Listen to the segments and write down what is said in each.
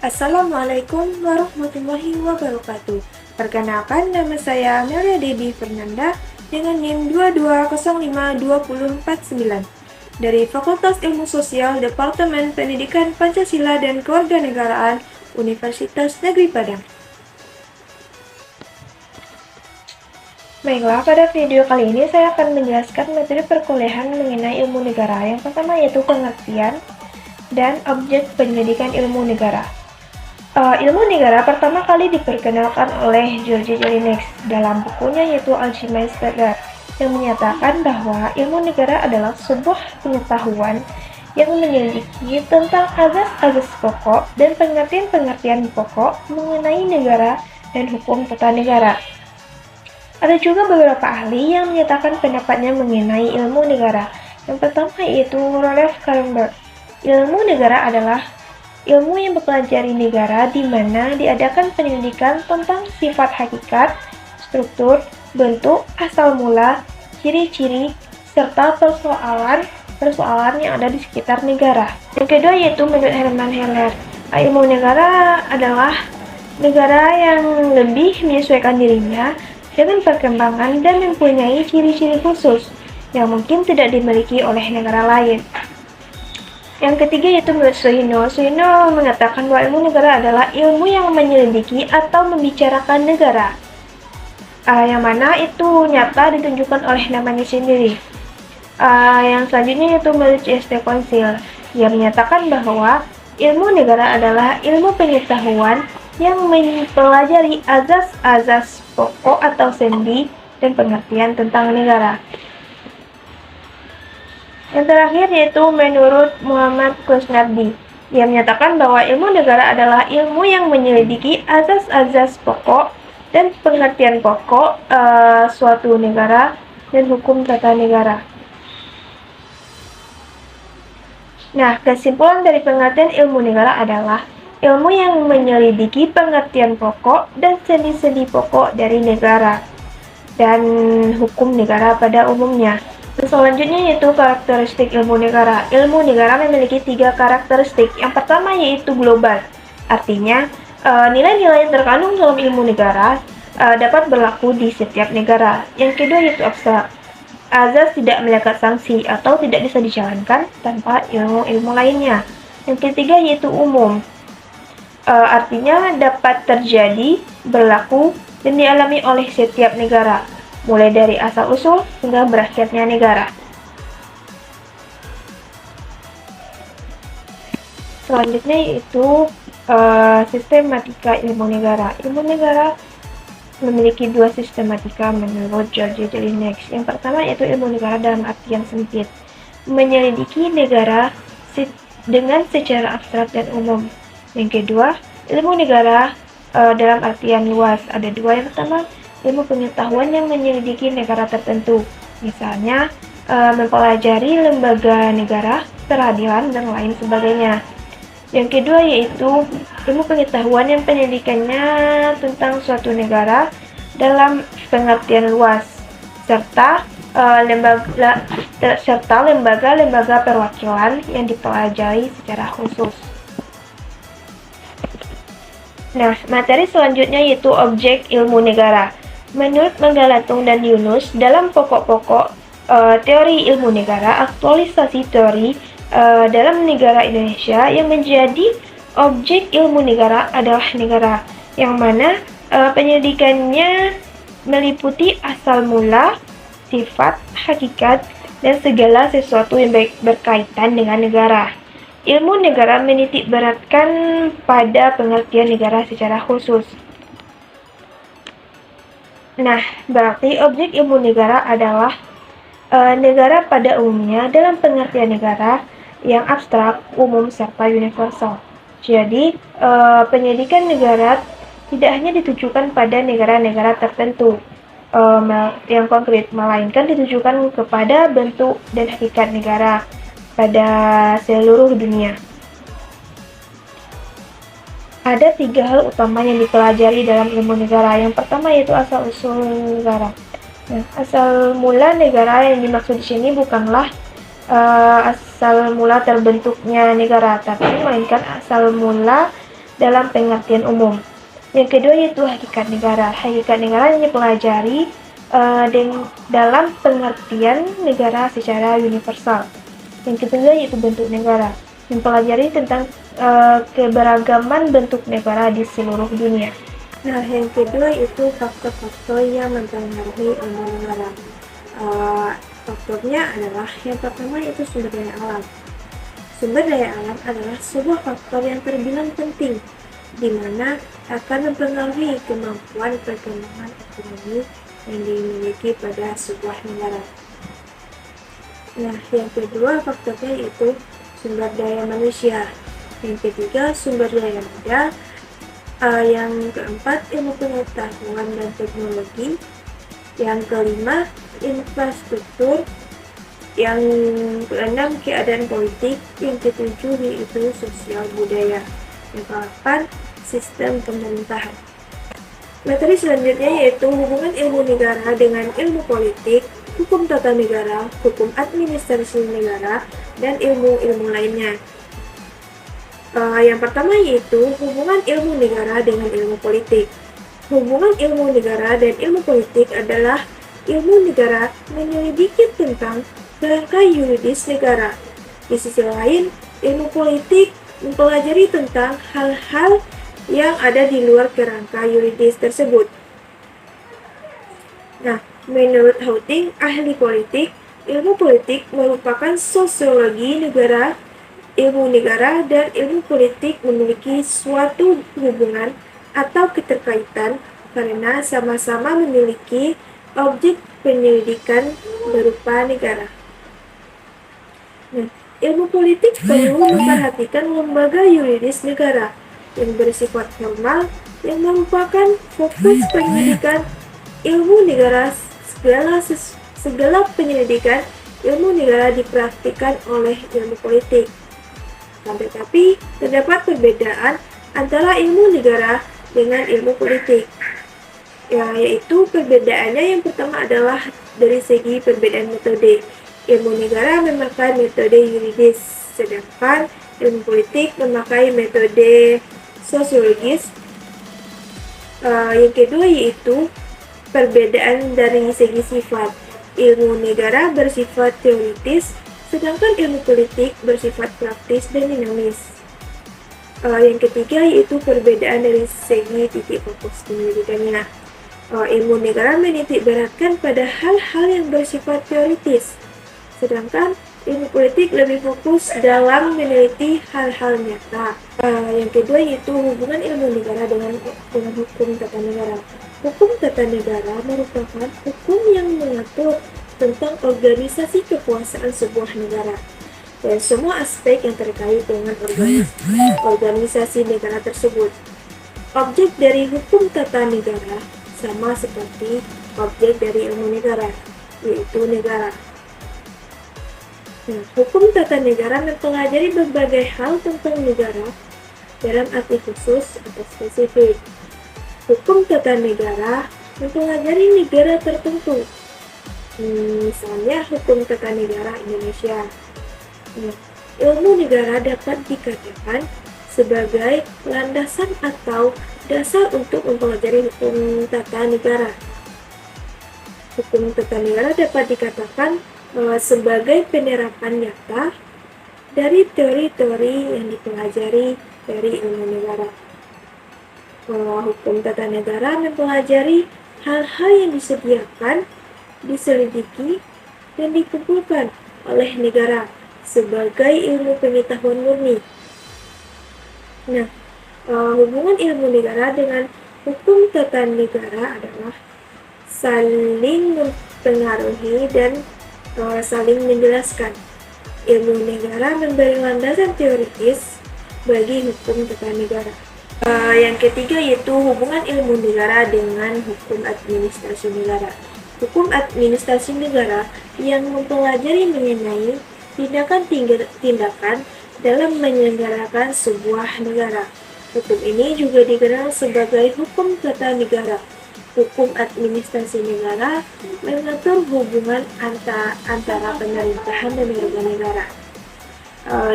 Assalamualaikum warahmatullahi wabarakatuh. Perkenalkan, nama saya Amelia Dedi Fernanda dengan NIM 22052049 dari Fakultas Ilmu Sosial Departemen Pendidikan Pancasila dan Kewarganegaraan Universitas Negeri Padang. Baiklah, pada video kali ini saya akan menjelaskan materi perkuliahan mengenai ilmu negara. Yang pertama yaitu pengertian dan objek penyelidikan ilmu negara. Ilmu negara pertama kali diperkenalkan oleh George Jelinek dalam bukunya yaitu Alchemist Letter yang menyatakan bahwa ilmu negara adalah sebuah pengetahuan yang menyelidiki tentang azas-azas pokok dan pengertian-pengertian pokok mengenai negara dan hukum tata negara. Ada juga beberapa ahli yang menyatakan pendapatnya mengenai ilmu negara. Yang pertama yaitu Ralph Karenberg. Ilmu negara adalah ilmu yang mempelajari negara di mana diadakan penyelidikan tentang sifat hakikat, struktur, bentuk, asal mula, ciri-ciri, serta persoalan yang ada di sekitar negara. Yang kedua yaitu menurut Hermann Heller, ilmu negara adalah negara yang lebih menyesuaikan dirinya dengan perkembangan dan mempunyai ciri-ciri khusus yang mungkin tidak dimiliki oleh negara lain. Yang ketiga yaitu menurut Suhino. Suhino mengatakan bahwa ilmu negara adalah ilmu yang menyelidiki atau membicarakan negara, yang mana itu nyata ditunjukkan oleh namanya sendiri. Yang selanjutnya yaitu menurut C.S.T. Council. Ia menyatakan bahwa ilmu negara adalah ilmu pengetahuan yang mempelajari azas-azas pokok atau sendi dan pengertian tentang negara. Yang terakhir yaitu menurut Muhammad Kusnadi. Ia menyatakan bahwa ilmu negara adalah ilmu yang menyelidiki azas-azas pokok dan pengertian pokok suatu negara dan hukum tata negara. Nah, kesimpulan dari pengertian ilmu negara adalah ilmu yang menyelidiki pengertian pokok dan sendi-sendi pokok dari negara dan hukum negara pada umumnya. Selanjutnya yaitu karakteristik ilmu negara. Ilmu negara memiliki 3 karakteristik. Yang pertama yaitu global. Artinya, nilai-nilai yang terkandung dalam ilmu negara dapat berlaku di setiap negara. Yang kedua yaitu abstrak. Azas tidak melekat sanksi atau tidak bisa dijalankan tanpa ilmu-ilmu lainnya. Yang ketiga yaitu umum. Artinya dapat terjadi, berlaku, dan dialami oleh setiap negara, mulai dari asal-usul hingga berakhirnya negara. Selanjutnya yaitu sistematika ilmu negara. Ilmu negara memiliki 2 sistematika menurut George Jelinek. Yang pertama yaitu ilmu negara dalam artian sempit, menyelidiki negara dengan secara abstrak dan umum. Yang kedua, ilmu negara dalam artian luas. Ada 2. Yang pertama, ilmu pengetahuan yang menyelidiki negara tertentu, misalnya mempelajari lembaga negara, peradilan, dan lain sebagainya. Yang kedua yaitu ilmu pengetahuan yang penyelidikannya tentang suatu negara dalam pengertian luas, serta lembaga-lembaga perwakilan yang dipelajari secara khusus. Nah, materi selanjutnya yaitu objek ilmu negara. Menurut Manggalatung dan Yunus, dalam pokok-pokok teori ilmu negara, aktualisasi teori dalam negara Indonesia yang menjadi objek ilmu negara adalah negara, yang mana penyelidikannya meliputi asal mula, sifat, hakikat, dan segala sesuatu yang berkaitan dengan negara. Ilmu negara menitik beratkan pada pengertian negara secara khusus. Nah, berarti objek ilmu negara adalah negara pada umumnya dalam pengertian negara yang abstrak, umum, serta universal. Jadi, penyelidikan negara tidak hanya ditujukan pada negara-negara tertentu yang konkret, melainkan ditujukan kepada bentuk dan hakikat negara pada seluruh dunia. Ada 3 hal utama yang dipelajari dalam ilmu negara. Yang pertama yaitu asal-usul negara. Nah, asal mula negara yang dimaksud di sini bukanlah asal mula terbentuknya negara, tapi melainkan asal mula dalam pengertian umum. Yang kedua yaitu hakikat negara. Hakikat negara yang dipelajari dalam pengertian negara secara universal. Yang ketiga yaitu bentuk negara, mempelajari tentang keberagaman bentuk negara di seluruh dunia. Nah, yang kedua itu faktor-faktor yang mempengaruhi ilmu negara. Faktornya adalah yang pertama yaitu sumber daya alam. Sumber daya alam adalah sebuah faktor yang terbilang penting, di mana akan mempengaruhi kemampuan perkembangan ekonomi yang dimiliki pada sebuah negara. Nah, yang kedua faktornya yaitu sumber daya manusia. Yang ketiga sumber daya benda. Yang keempat ilmu pengetahuan dan teknologi. Yang kelima infrastruktur. Yang keenam keadaan politik. Yang ketujuh yaitu sosial budaya. Yang keempat sistem pemerintahan. Materi selanjutnya yaitu hubungan ilmu negara dengan ilmu politik, hukum tata negara, hukum administrasi negara, dan ilmu-ilmu lainnya. Yang pertama yaitu hubungan ilmu negara dengan ilmu politik. Hubungan ilmu negara dan ilmu politik adalah ilmu negara menyelidiki tentang kerangka yuridis negara. Di sisi lain, ilmu politik mempelajari tentang hal-hal yang ada di luar kerangka yuridis tersebut. Nah, menurut Houting, ahli politik, ilmu politik merupakan sosiologi negara. Ilmu negara dan ilmu politik memiliki suatu hubungan atau keterkaitan karena sama-sama memiliki objek penyelidikan berupa negara. Nah, ilmu politik perlu memperhatikan lembaga yuridis negara yang bersifat formal yang merupakan fokus penyelidikan ilmu negara. Segala penyelidikan ilmu negara dipraktikkan oleh ilmu politik. Tetapi terdapat perbedaan antara ilmu negara dengan ilmu politik. Yaitu perbedaannya yang pertama adalah dari segi perbedaan metode. Ilmu negara memakai metode yuridis, sedangkan ilmu politik memakai metode sosiologis. Yang kedua yaitu perbedaan dari segi sifat. Ilmu negara bersifat teoritis, sedangkan ilmu politik bersifat praktis dan dinamis. Yang ketiga yaitu perbedaan dari segi titik fokus penyelidikannya. Ilmu negara menitik beratkan pada hal-hal yang bersifat teoritis, sedangkan ilmu politik lebih fokus dalam meneliti hal-hal nyata. Yang kedua yaitu hubungan ilmu negara dengan hukum tata negara. Hukum tata negara merupakan hukum yang mengatur tentang organisasi kekuasaan sebuah negara dan semua aspek yang terkait dengan organisasi negara tersebut. Objek dari hukum tata negara sama seperti objek dari ilmu negara, yaitu negara. Nah, hukum tata negara mempelajari berbagai hal tentang negara dalam arti khusus atau spesifik. Hukum tata negara mempelajari negara tertentu. Misalnya hukum tata negara Indonesia. Nah, ilmu negara dapat dikatakan sebagai landasan atau dasar untuk mempelajari hukum tata negara. Hukum tata negara dapat dikatakan sebagai penerapan nyata dari teori-teori yang dipelajari dari ilmu negara. Hukum tata negara mempelajari hal-hal yang disediakan, diselidiki, dan dikumpulkan oleh negara sebagai ilmu pengetahuan murni. Nah, hubungan ilmu negara dengan hukum tata negara adalah saling mempengaruhi dan saling menjelaskan. Ilmu negara memberi landasan teoritis bagi hukum tata negara. Yang ketiga yaitu hubungan ilmu negara dengan hukum administrasi negara. Hukum administrasi negara yang mempelajari mengenai tindakan dalam menyelenggarakan sebuah negara. Hukum ini juga dikenal sebagai hukum tata negara. Hukum administrasi negara mengatur hubungan antara pemerintahan dan warga negara.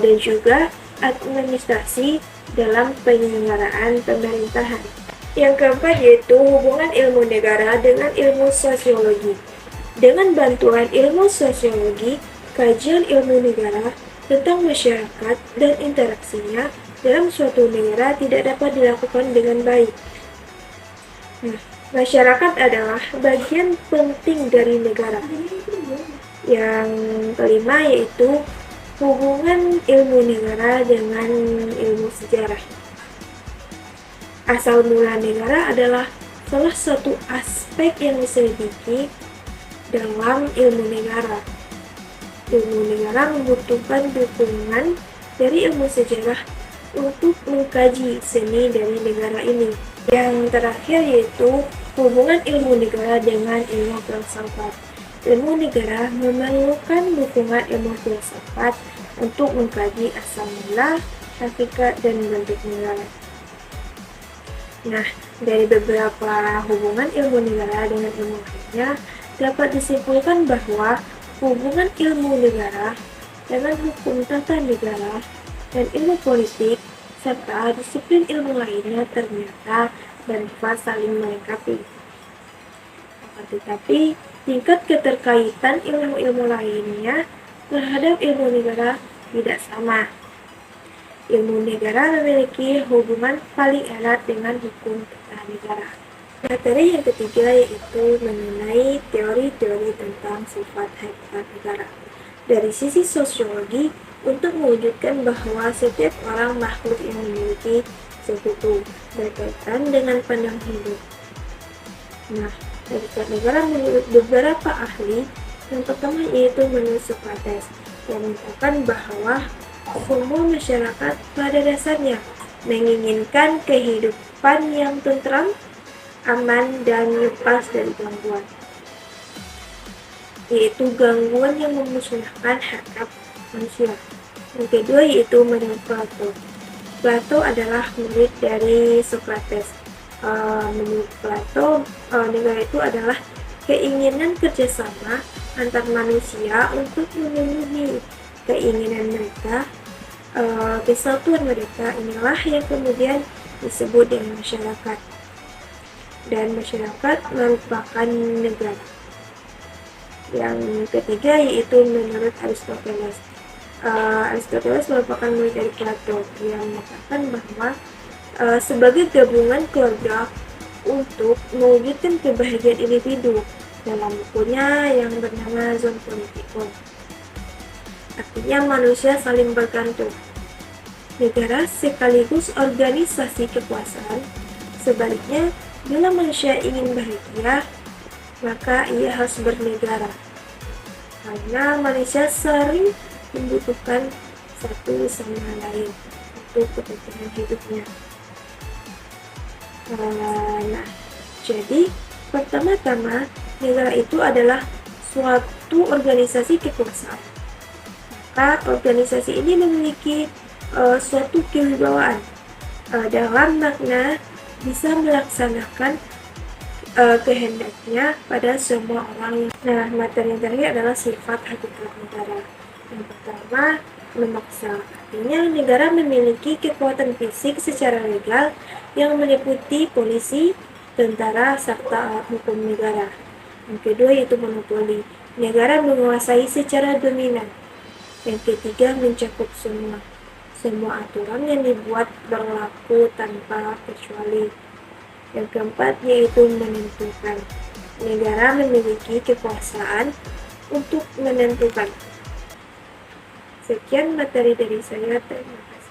Dan juga administrasi dalam penyelenggaraan pemerintahan. Yang keempat yaitu hubungan ilmu negara dengan ilmu sosiologi. Dengan bantuan ilmu sosiologi, kajian ilmu negara tentang masyarakat dan interaksinya dalam suatu negara tidak dapat dilakukan dengan baik. Nah, masyarakat adalah bagian penting dari negara. Yang kelima yaitu hubungan ilmu negara dengan ilmu sejarah. Asal mula negara adalah salah satu aspek yang diselidiki dalam ilmu negara. Ilmu negara membutuhkan dukungan dari ilmu sejarah untuk mengkaji seni dari negara ini. Yang terakhir yaitu hubungan ilmu negara dengan ilmu filsafat. Ilmu negara memerlukan dukungan ilmu filsafat untuk mengkaji asal mula, hakikat, dan bentuk negara. Nah, dari beberapa hubungan ilmu negara dengan ilmu lainnya, dapat disimpulkan bahwa hubungan ilmu negara dengan hukum tata negara dan ilmu politik serta disiplin ilmu lainnya ternyata dapat saling melengkapi. Tetapi tingkat keterkaitan ilmu-ilmu lainnya terhadap ilmu negara tidak sama. Ilmu negara memiliki hubungan paling erat dengan hukum tata negara. Materi yang ketiga yaitu mengenai teori-teori tentang sifat hakikat negara. Dari sisi sosiologi, untuk mewujudkan bahwa setiap orang makhluk yang memiliki sekutu berkaitan dengan pandang hidup. Nah, hakikat negara menurut beberapa ahli, yang pertama yaitu menurut Socrates, yang mengatakan bahwa semua masyarakat pada dasarnya menginginkan kehidupan yang tentram, aman, dan lepas dari gangguan, yaitu gangguan yang memusnahkan hak manusia. Yang kedua yaitu menurut Plato. Plato adalah murid dari Socrates. Menurut Plato, negara itu adalah keinginan kerjasama antar manusia untuk memenuhi keinginan mereka, kesatuan mereka. Inilah yang kemudian disebut dengan masyarakat. Dan masyarakat merupakan negara. Yang ketiga yaitu menurut Aristoteles. Aristoteles merupakan murid dari Plato yang mengatakan bahwa sebagai gabungan keluarga untuk mewujudkan kebahagiaan individu dalam bukunya yang bernama Zoon Politikon. Artinya manusia saling bergantung. Negara sekaligus organisasi kekuasaan. Sebaliknya, bila manusia ingin bahagia, maka ia harus bernegara. Karena manusia sering membutuhkan satu sama lain untuk kepentingan hidupnya. Nah, jadi pertama-tama negara itu adalah suatu organisasi kekuasaan. Maka organisasi ini memiliki suatu kewibawaan dalam makna bisa melaksanakan kehendaknya pada semua orang. Nah, materi yang terakhir adalah sifat hakikat negara. Yang pertama, memaksa. Artinya negara memiliki kekuatan fisik secara legal yang meliputi polisi, tentara, serta alat hukum negara. Yang kedua yaitu monopoli. Negara menguasai secara dominan. Yang ketiga mencakup semua aturan yang dibuat berlaku tanpa kecuali. Yang keempat yaitu menentukan. Negara memiliki kekuasaan untuk menentukan. Sekian materi dari saya, terima kasih.